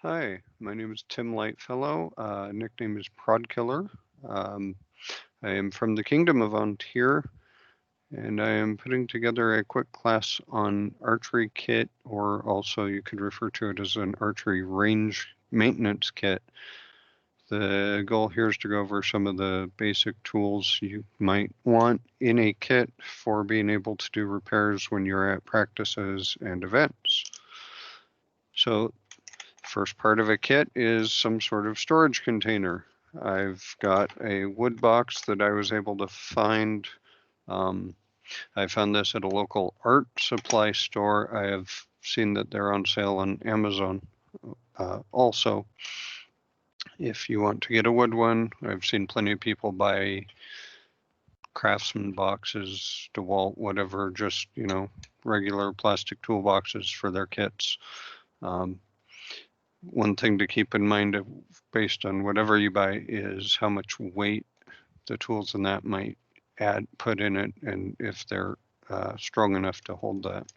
Hi, my name is Tim Lightfellow. Nickname is Prod Killer. Um, I am from the Kingdom of Ontir, and I am putting together a quick class on archery kit, or also you could refer to it as an archery range maintenance kit. The goal here is to go over some of the basic tools you might want in a kit for being able to do repairs when you're at practices and events. So first part of a kit is some sort of storage container. I've got a wood box that I was able to find. Um, I found this at a local art supply store. I have seen that they're on sale on Amazon. Also, if you want to get a wood one, I've seen plenty of people buy Craftsman boxes, DeWalt, whatever, just, regular plastic toolboxes for their kits. Um, One thing to keep in mind based on whatever you buy is how much weight the tools in that might put in it, and if they're strong enough to hold that.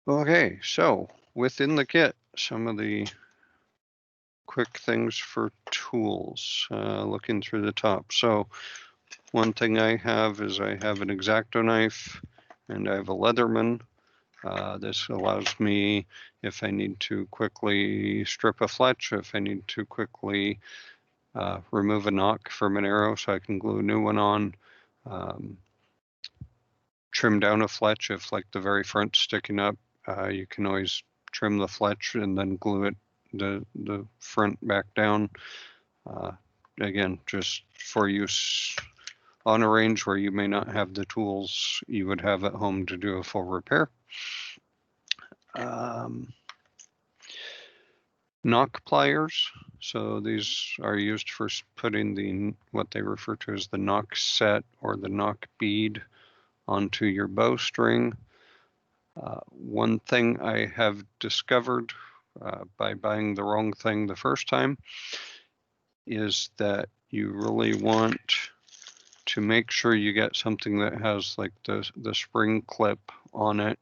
Okay, so within the kit, some of the quick things for tools, looking through the top. So one thing I have is I have an X-Acto knife and I have a Leatherman. This allows me, if I need to quickly strip a fletch, if I need to quickly remove a knock from an arrow so I can glue a new one on, trim down a fletch if like the very front's sticking up, you can always trim the fletch and then glue it the front back down. Again, just for use on a range where you may not have the tools you would have at home to do a full repair. Knock pliers. So these are used for putting what they refer to as the knock set or the knock bead onto your bowstring. One thing I have discovered by buying the wrong thing the first time is that you really want to make sure you get something that has like the spring clip on it.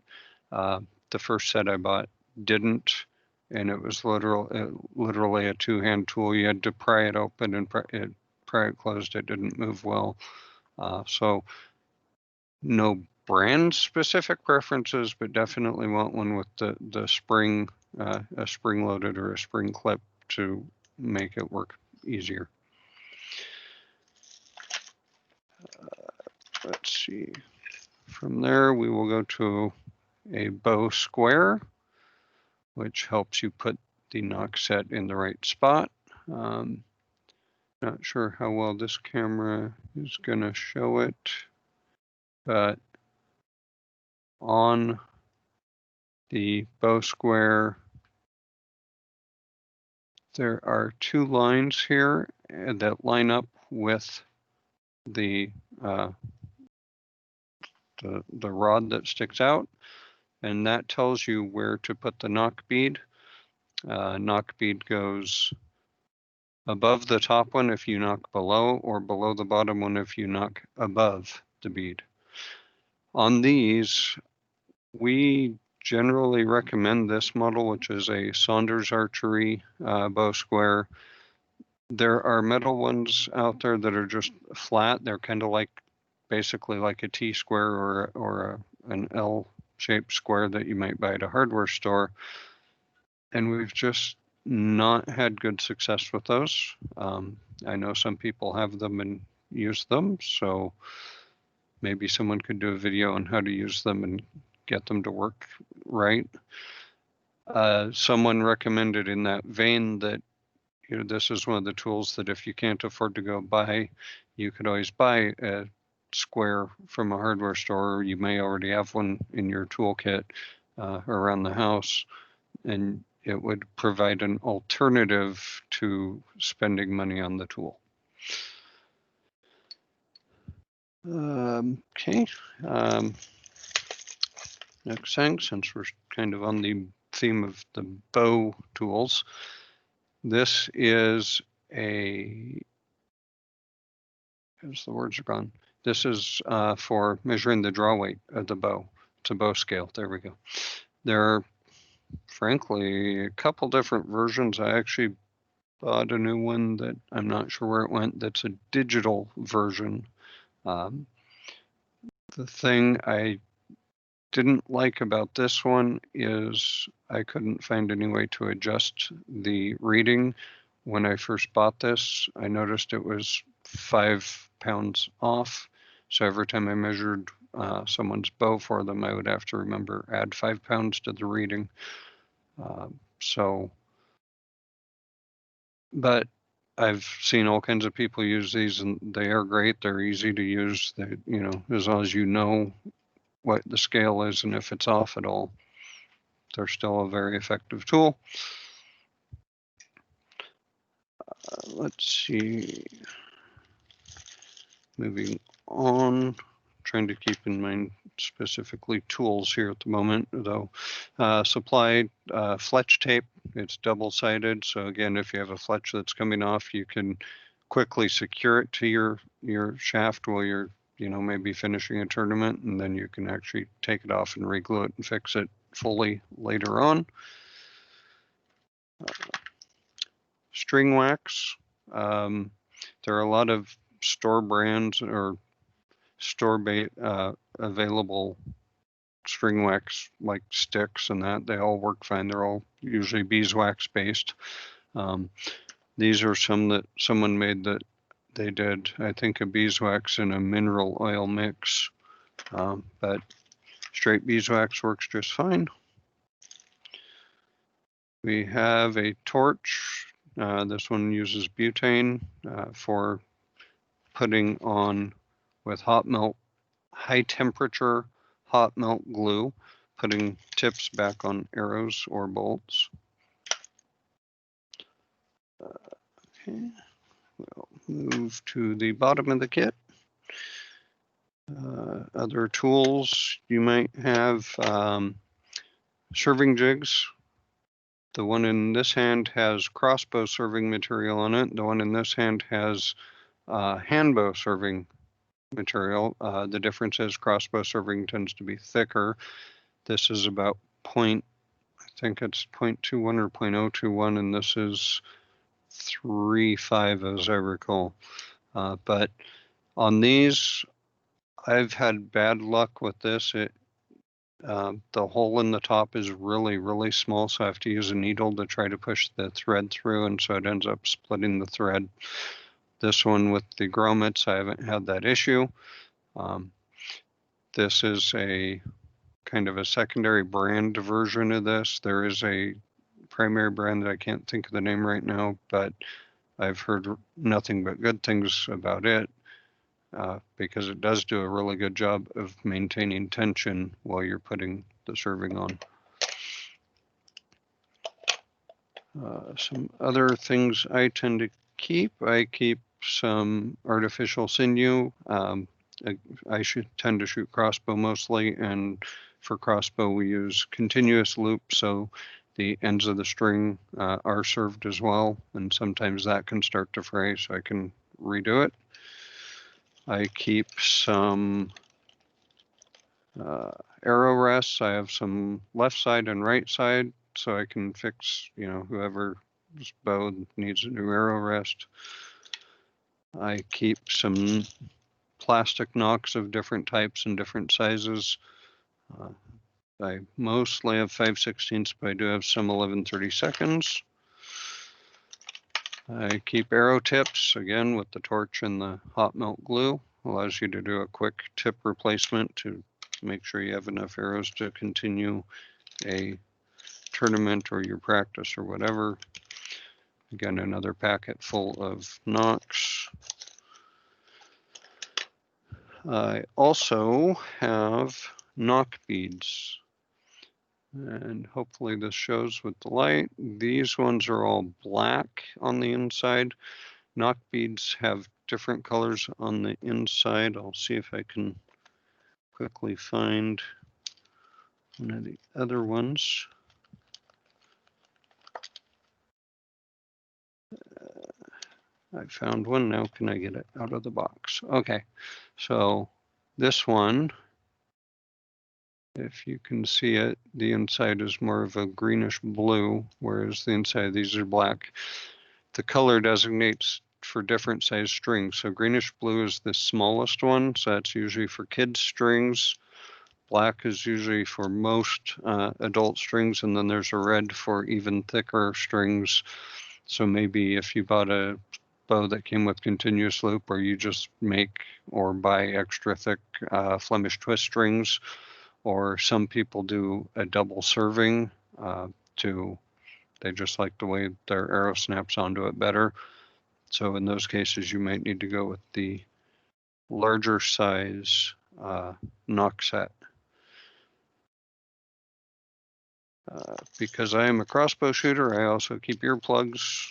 The first set I bought didn't, and it was literally a two-hand tool. You had to pry it open and pry it closed. It didn't move well. So no brand specific preferences, but definitely want one with the spring, a spring loaded or a spring clip to make it work easier. Let's see. From there, we will go to a bow square, which helps you put the knock set in the right spot. Not sure how well this camera is going to show it, but on the bow square, there are two lines here that line up with the rod that sticks out, and that tells you where to put the knock bead. Knock bead goes above the top one if you knock below, or below the bottom one if you knock above the bead. On these, we generally recommend this model, which is a Saunders Archery bow square. There are metal ones out there that are just flat. They're kind of like basically like a T-square or an L-shaped square that you might buy at a hardware store. And we've just not had good success with those. I know some people have them and use them, so maybe someone could do a video on how to use them and get them to work right. Someone recommended in that vein that this is one of the tools that if you can't afford to go buy, you could always buy a square from a hardware store, or you may already have one in your toolkit around the house, and it would provide an alternative to spending money on the tool. Okay. Next thing, since we're kind of on the theme of the bow tools, this is as the words are gone. This is for measuring the draw weight of the bow. It's a bow scale. There we go. There are frankly, a couple different versions. I actually bought a new one that I'm not sure where it went. That's a digital version. The thing I didn't like about this one is I couldn't find any way to adjust the reading. When I first bought this, I noticed it was 5 pounds off. So every time I measured someone's bow for them, I would have to remember add 5 pounds to the reading. But I've seen all kinds of people use these, and they are great. They're easy to use. They, as long as you know what the scale is and if it's off at all, they're still a very effective tool. Let's see. Moving on, trying to keep in mind specifically tools here at the moment, though. Supply Fletch tape. It's double-sided, so again, if you have a fletch that's coming off, you can quickly secure it to your shaft while you're maybe finishing a tournament, and then you can actually take it off and reglue it and fix it fully later on. String wax. There are a lot of store brands or store available string wax like sticks and that. They all work fine. They're all usually beeswax based. These are some that someone made that they did, I think, a beeswax and a mineral oil mix, but straight beeswax works just fine. We have a torch. This one uses butane for putting on with hot melt, high temperature hot melt glue, putting tips back on arrows or bolts. Okay, we'll move to the bottom of the kit. Other tools you might have, serving jigs. The one in this hand has crossbow serving material on it. The one in this hand has handbow serving material. The difference is crossbow serving tends to be thicker. This is about I think it's 0.21 or 0.021, and this is 3.5 as I recall. But on these, I've had bad luck with this. The hole in the top is really, really small, so I have to use a needle to try to push the thread through, and so it ends up splitting the thread. This one with the grommets, I haven't had that issue. This is a kind of a secondary brand version of this. There is a primary brand that I can't think of the name right now, but I've heard nothing but good things about it because it does do a really good job of maintaining tension while you're putting the serving on. Some other things I tend to keep. I keep some artificial sinew. I tend to shoot crossbow mostly, and for crossbow we use continuous loop, so the ends of the string are served as well, and sometimes that can start to fray, so I can redo it. I keep some arrow rests. I have some left side and right side, so I can fix, whoever's bow needs a new arrow rest. I keep some plastic nocks of different types and different sizes. I mostly have 5/16, but I do have some 11/32. I keep arrow tips, again, with the torch and the hot melt glue. Allows you to do a quick tip replacement to make sure you have enough arrows to continue a tournament or your practice or whatever. Again, another packet full of nocks. I also have knock beads, and hopefully this shows with the light. These ones are all black on the inside. Knock beads have different colors on the inside. I'll see if I can quickly find one of the other ones. I found one. Now can I get it out of the box? Okay, so this one If you can see it, the inside is more of a greenish blue, whereas the inside of these are black. The color designates for different size strings. So greenish blue is the smallest one, so that's usually for kids strings. Black is usually for most adult strings, and then there's a red for even thicker strings. So maybe if you bought a bow that came with continuous loop, or you just make or buy extra thick Flemish twist strings, or some people do a double serving they just like the way their arrow snaps onto it better. So in those cases, you might need to go with the larger size knock set. Because I am a crossbow shooter, I also keep earplugs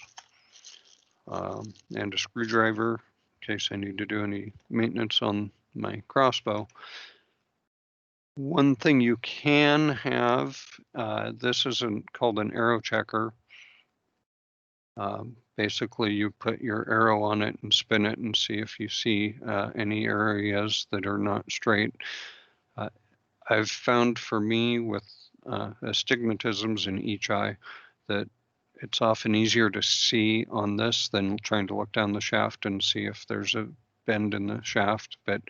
and a screwdriver in case I need to do any maintenance on my crossbow. One thing you can have, this isn't called an arrow checker. Basically, you put your arrow on it and spin it and see if you see any areas that are not straight. I've found for me with astigmatisms in each eye that it's often easier to see on this than trying to look down the shaft and see if there's a bend in the shaft. But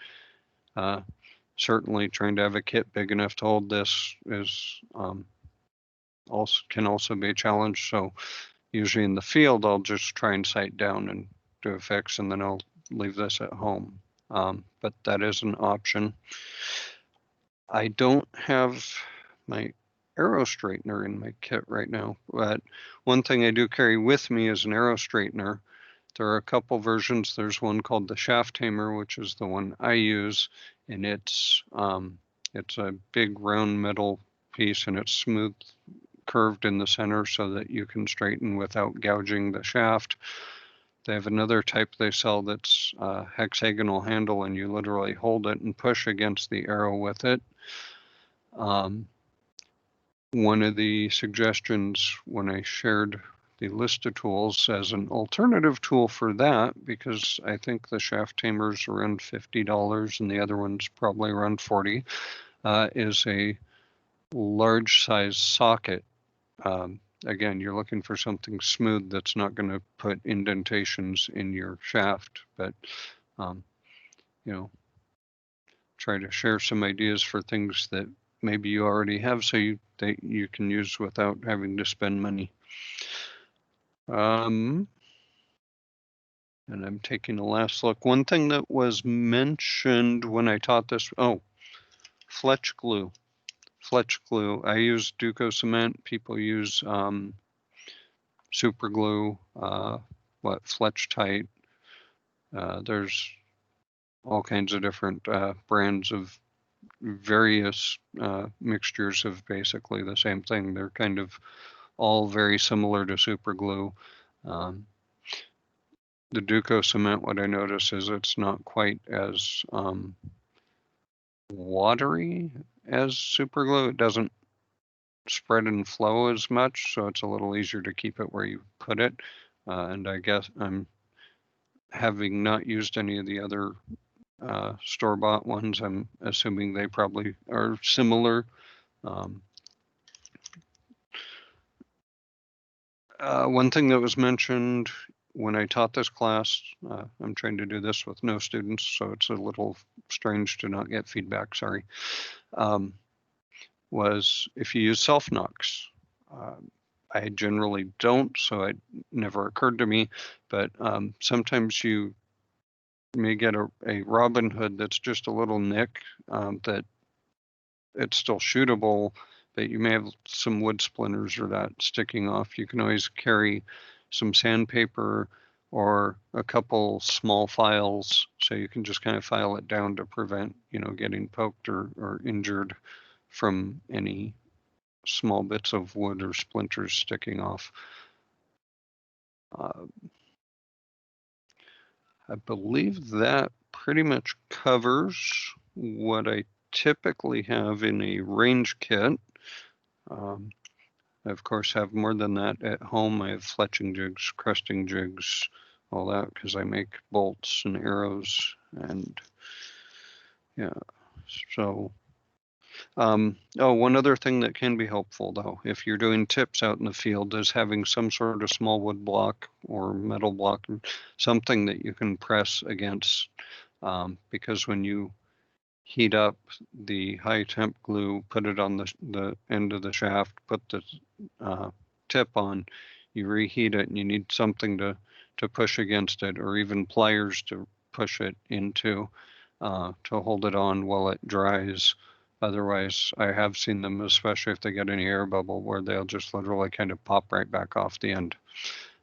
certainly trying to have a kit big enough to hold this is can also be a challenge. So usually in the field, I'll just try and sight down and do a fix, and then I'll leave this at home. But that is an option. I don't have my arrow straightener in my kit right now, but one thing I do carry with me is an arrow straightener. There are a couple versions. There's one called the Shaft Tamer, which is the one I use, and it's a big round metal piece, and it's smooth curved in the center so that you can straighten without gouging the shaft. They have another type they sell that's a hexagonal handle, and you literally hold it and push against the arrow with it. One of the suggestions when I shared the list of tools as an alternative tool for that, because I think the Shaft Tamer's around $50 and the other one's probably around $40, is a large size socket. Again, you're looking for something smooth that's not going to put indentations in your shaft, but try to share some ideas for things that maybe you already have, so you can use without having to spend money. And I'm taking a last look. One thing that was mentioned when I taught this, Fletch glue. Fletch glue. I use Duco cement. People use super glue, Fletch Tape. There's all kinds of different brands of various mixtures of basically the same thing. They're kind of all very similar to super glue. The Duco cement, what I notice is it's not quite as watery as super glue. It doesn't spread and flow as much, so it's a little easier to keep it where you put it. And I guess I'm having not used any of the other store-bought ones. I'm assuming they probably are similar. One thing that was mentioned when I taught this class, I'm trying to do this with no students, so it's a little strange to not get feedback, sorry, was if you use self-knocks. I generally don't, so it never occurred to me, but sometimes you may get a Robin Hood that's just a little nick that it's still shootable, but you may have some wood splinters or that sticking off. You can always carry some sandpaper or a couple small files, so you can just kind of file it down to prevent, getting poked or injured from any small bits of wood or splinters sticking off. I believe that pretty much covers what I typically have in a range kit. I, of course, have more than that at home. I have fletching jigs, cresting jigs, all that, because I make bolts and arrows. And yeah, so One other thing that can be helpful, though, if you're doing tips out in the field, is having some sort of small wood block or metal block, something that you can press against, because when you heat up the high temp glue, put it on the end of the shaft, put the tip on, you reheat it, and you need something to push against it, or even pliers to push it into, to hold it on while it dries. Otherwise, I have seen them, especially if they get any air bubble, where they'll just literally kind of pop right back off the end.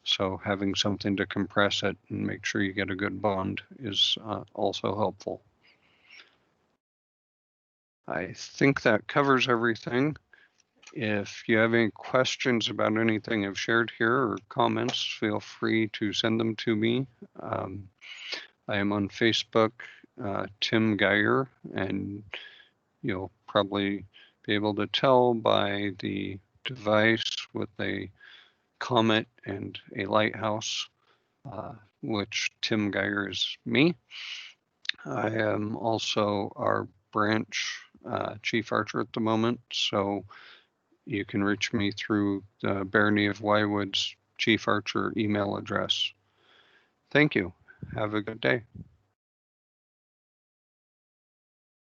So having something to compress it and make sure you get a good bond is also helpful. I think that covers everything. If you have any questions about anything I've shared here or comments, feel free to send them to me. I am on Facebook, Tim Geyer, and you'll probably be able to tell by the device with a comet and a lighthouse, which Tim Geyer is me. I am also our branch chief archer at the moment, so you can reach me through the Barony of Wywood's chief archer email address. Thank you. Have a good day.